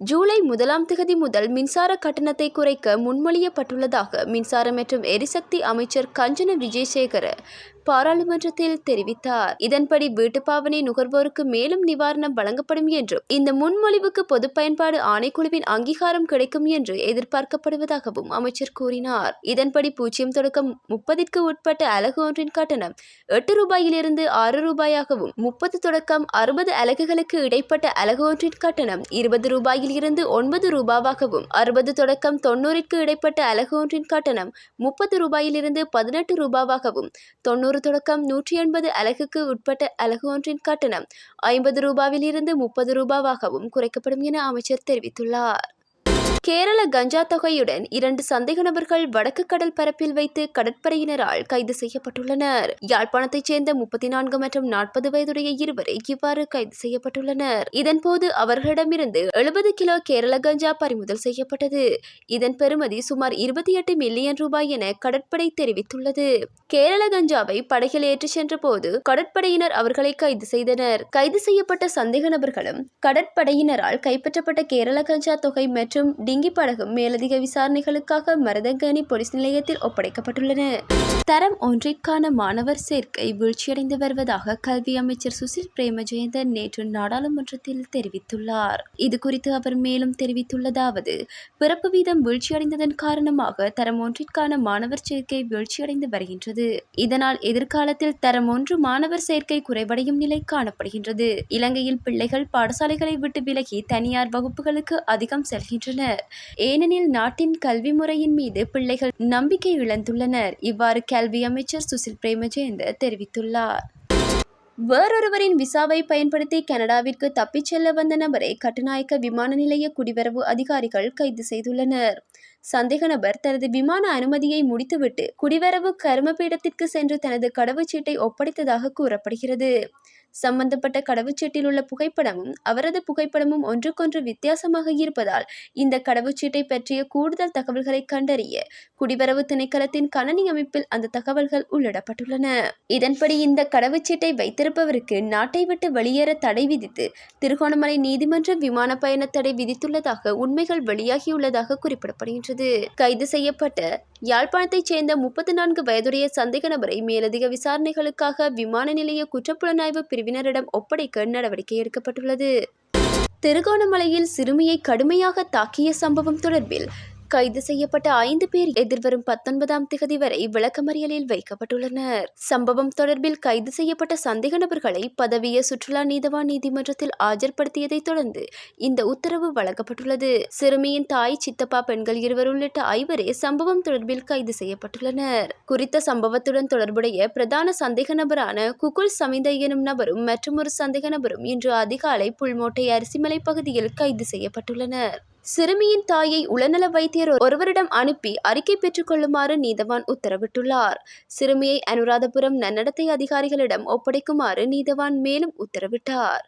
ஜூலை 1 முதல் மின்சார கட்டணத்தை குறைக்க முன்மொழியப்பட்டுள்ளதாக மின்சார மற்றும் எரிசக்தி அமைச்சர் கஞ்சன விஜயசேகர பாராளுமன்றத்தில் தெரிவித்தார். இதன்படி வீட்டுப்பாவனை நுகர்வோருக்கு மேலும் நிவாரணம் வழங்கப்படும் என்றும் இந்த முன்மொழிவுக்கு பொது பயன்பாடு ஆணைக்குழுவின் அங்கீகாரம் கிடைக்கும் என்று எதிர்பார்க்கப்படுவதாகவும் அமைச்சர் கூறினார். இதன்படி 0 தொடக்கம் 30ற்கு உட்பட்ட அலகு ஒன்றின் கட்டணம் 8 ரூபாயிலிருந்து 6 ரூபாயாகவும் 30 தொடக்கம் 60 அலகுகளுக்கு இடைப்பட்ட அலகு ஒன்றின் கட்டணம் 20 ரூபாயில் இருந்து 9 ரூபாவாகவும் 60 தொடக்கம் 90ற்கு இடைப்பட்ட அலகு ஒன்றின் கட்டணம் 30 ரூபாயிலிருந்து 18 ரூபாவாகவும் 90 தொடக்கம் 180 அலகுக்கு உட்பட்ட அலகு ஒன்றின் கட்டணம் 50 ரூபாவில் இருந்து 30 ரூபாவாகவும் குறைக்கப்படும் என அமைச்சர் தெரிவித்துள்ளார். கேரள கஞ்சா தொகையுடன் 2 சந்தேக நபர்கள் வடக்கு கடல் பரப்பில் வைத்து கடற்படையினரால் கைது செய்யப்பட்டுள்ளனர். யாழ்ப்பாணத்தைச் சேர்ந்த 34 மற்றும் 40 வயதுடைய இருவரை இவ்வாறு கைது செய்யப்பட்டுள்ளனர். இதன்போது அவர்களிடமிருந்து 70 கிலோ கேரள கஞ்சா பறிமுதல் செய்யப்பட்டது. இதன் பெறுமதி சுமார் 28 மில்லியன் ரூபாய் என கடற்படை தெரிவித்துள்ளது. கேரள கஞ்சாவை படகில் ஏற்றிச் சென்ற போது கடற்படையினர் அவர்களை கைது செய்தனர். கைது செய்யப்பட்ட சந்தேக நபர்களும் கடற்படையினரால் கைப்பற்றப்பட்ட கேரள கஞ்சா தொகை மற்றும் டிங்கி படகும் மேலதிக விசாரணைகளுக்காக மருதங்கனி போலீஸ் நிலையத்தில் ஒப்படைக்கப்பட்டுள்ளன. தரம் 1ற்கான மாணவர் சேர்க்கை வீழ்ச்சியடைந்து வருவதாக கல்வி அமைச்சர் சுசில் பிரேமஜயந்த நேற்று நாடாளுமன்றத்தில் தெரிவித்துள்ளார். இதுகுறித்து அவர் மேலும் தெரிவித்துள்ளதாவது, பிறப்பு வீதம் வீழ்ச்சியடைந்ததன் காரணமாக தரம் 1ற்கான மாணவர் சேர்க்கை வீழ்ச்சியடைந்து வருகின்றது. இதனால் எதிர்காலத்தில் தரம் 1 மாணவர் சேர்க்கை குறைவடையும் நிலை காணப்படுகின்றது. இலங்கையில் பிள்ளைகள் பாடசாலைகளை விட்டு விலகி தனியார் வகுப்புகளுக்கு அதிகம் செல்கின்றனர். ஏனெனில் நாட்டின் கல்வி முறையின் மீது பிள்ளைகள் நம்பிக்கை இழந்துள்ளனர். இவ்வாறு கல்வி அமைச்சர் சுசில் பிரேமஜயந்த தெரிவித்துள்ளார். வேறொருவரின் விசாவை பயன்படுத்தி கனடாவிற்கு தப்பிச் செல்ல வந்த நபரை கட்டுநாயக்க விமான நிலைய குடிவரவு அதிகாரிகள் கைது செய்துள்ளனர். சந்தேக நபர் தனது விமான அனுமதியை முடித்துவிட்டு குடிவரவு கருமபீடத்திற்கு சென்று தனது கடவுச்சீட்டை ஒப்படைத்ததாக கூறப்படுகிறது. சம்பந்தப்பட்ட கடவுச்சீட்டில் உள்ள புகைப்படமும் அவரது புகைப்படமும் ஒன்றுக்கொன்று வித்தியாசமாக இருப்பதால் இந்த கடவுச்சீட்டை பற்றிய கூடுதல் தகவல்களை கண்டறிய குடிவரவு திணைக்களத்தின் கணனி அமைப்பில் அந்த தகவல்கள் உள்ளிடப்பட்டுள்ளன. இதன்படி இந்த கடவுச்சீட்டை வைத்திருப்பவருக்கு நாட்டை விட்டு வெளியேற தடை விதித்து திருகோணமலை நீதிமன்றம் விமான பயண தடை விதித்துள்ளதாக உண்மைகள் வெளியாகியுள்ளதாக குறிப்பிடப்படுகின்றது. கைது செய்யப்பட்ட யாழ்ப்பாணத்தைச் சேர்ந்த 34 வயதுடைய சந்தேக நபரை மேலதிக விசாரணைகளுக்காக விமான நிலைய குற்றப்புலனாய்வு பிரிவினரிடம் ஒப்படைக்க நடவடிக்கை எடுக்கப்பட்டுள்ளது. திருகோணமலையில் சிறுமியை கடுமையாக தாக்கிய சம்பவம் தொடர்பில் கைது செய்யப்பட்ட 5 பேர் எதிர்வரும் 19ஆம் திகதி வரை விளக்கமறியலில் வைக்கப்பட்டுள்ளனர். சம்பவம் தொடர்பில் கைது செய்யப்பட்ட சந்தேக நபர்களை பதவிய சுற்றுலா நீதவான் நீதிமன்றத்தில் ஆஜர்படுத்தியதை தொடர்ந்து இந்த உத்தரவு வழங்கப்பட்டுள்ளது. சிறுமியின் தாய், சித்தப்பா பெண்கள் இருவர் உள்ளிட்ட 5 சம்பவம் தொடர்பில் கைது செய்யப்பட்டுள்ளனர். குறித்த சம்பவத்துடன் தொடர்புடைய பிரதான சந்தேக நபரான குகுல் சமிந்த எனும் நபரும் மற்றொரு சந்தேக நபரும் இன்று அதிகாலை புல்மோட்டை அரிசிமலை பகுதியில் கைது செய்யப்பட்டுள்ளனர். சிறுமியின் தாயை உளநல வைத்தியர் ஒருவரிடம் அனுப்பி அறிக்கை பெற்றுக் கொள்ளுமாறு நீதவான் உத்தரவிட்டுள்ளார். சிறுமியை அனுராதபுரம் நன்னடத்தை அதிகாரிகளிடம் ஒப்படைக்குமாறு நீதவான் மேலும் உத்தரவிட்டார்.